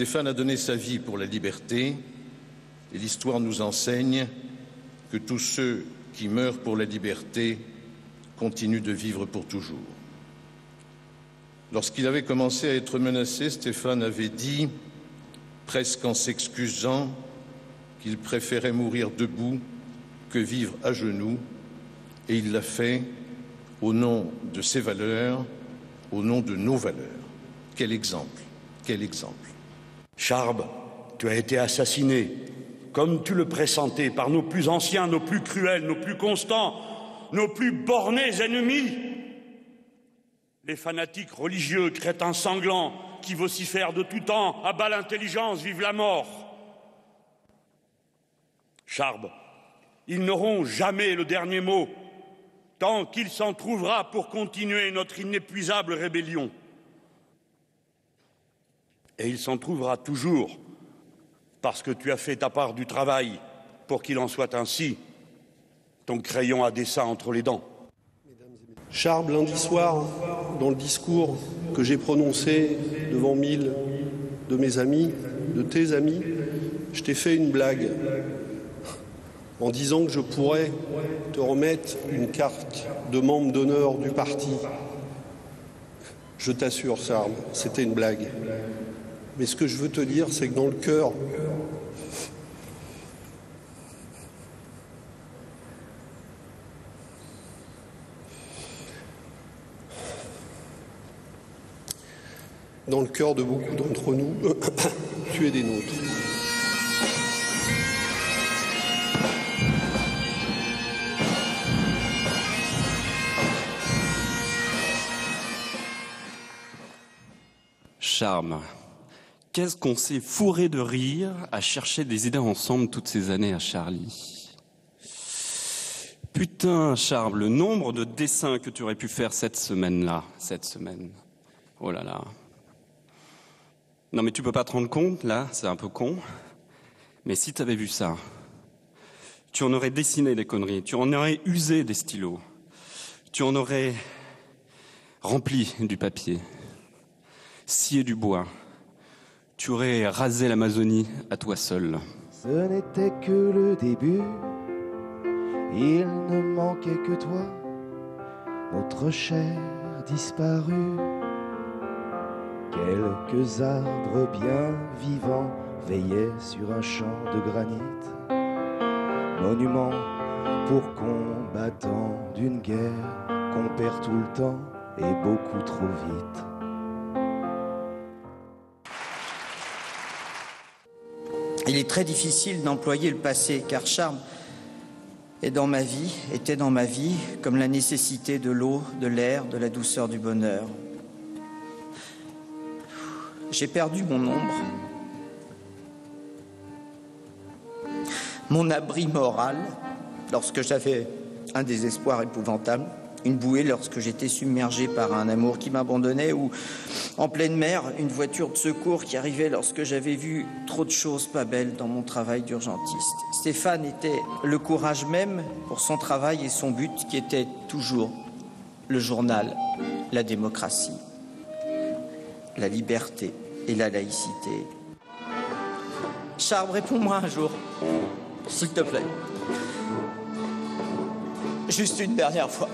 Stéphane a donné sa vie pour la liberté et l'histoire nous enseigne que tous ceux qui meurent pour la liberté continuent de vivre pour toujours. Lorsqu'il avait commencé à être menacé, Stéphane avait dit, presque en s'excusant, qu'il préférait mourir debout que vivre à genoux, et il l'a fait au nom de ses valeurs, au nom de nos valeurs. Quel exemple, quel exemple. Charb, tu as été assassiné, comme tu le pressentais, par nos plus anciens, nos plus cruels, nos plus constants, nos plus bornés ennemis. Les fanatiques religieux, crétins sanglants, qui vocifèrent de tout temps, à bas l'intelligence, vive la mort. Charb, ils n'auront jamais le dernier mot, tant qu'il s'en trouvera pour continuer notre inépuisable rébellion. Et il s'en trouvera toujours, parce que tu as fait ta part du travail pour qu'il en soit ainsi, ton crayon à dessin entre les dents. Charb, lundi soir, dans le discours que j'ai prononcé devant 1000 de mes amis, de tes amis, je t'ai fait une blague en disant que je pourrais te remettre une carte de membre d'honneur du parti. Je t'assure, Charb, c'était une blague. Mais ce que je veux te dire, c'est que dans le cœur, de beaucoup d'entre nous, tu es des nôtres. Charme. Qu'est-ce qu'on s'est fourré de rire à chercher des idées ensemble toutes ces années à Charlie. Putain, Charles, le nombre de dessins que tu aurais pu faire cette semaine. Oh là là. Non mais tu peux pas te rendre compte, là, c'est un peu con. Mais si tu avais vu ça, tu en aurais dessiné des conneries, tu en aurais usé des stylos, tu en aurais rempli du papier, scié du bois. Tu aurais rasé l'Amazonie à toi seul. Ce n'était que le début, il ne manquait que toi, notre chair disparue. Quelques arbres bien vivants veillaient sur un champ de granit, monument pour combattants d'une guerre qu'on perd tout le temps et beaucoup trop vite. Il est très difficile d'employer le passé, car Charb était dans ma vie, comme la nécessité de l'eau, de l'air, de la douceur du bonheur. J'ai perdu mon ombre, mon abri moral, lorsque j'avais un désespoir épouvantable, une bouée lorsque j'étais submergé par un amour qui m'abandonnait, ou en pleine mer, une voiture de secours qui arrivait lorsque j'avais vu trop de choses pas belles dans mon travail d'urgentiste. Stéphane était le courage même pour son travail et son but qui était toujours le journal, la démocratie, la liberté et la laïcité. Charb, réponds-moi un jour, s'il te plaît. Juste une dernière fois.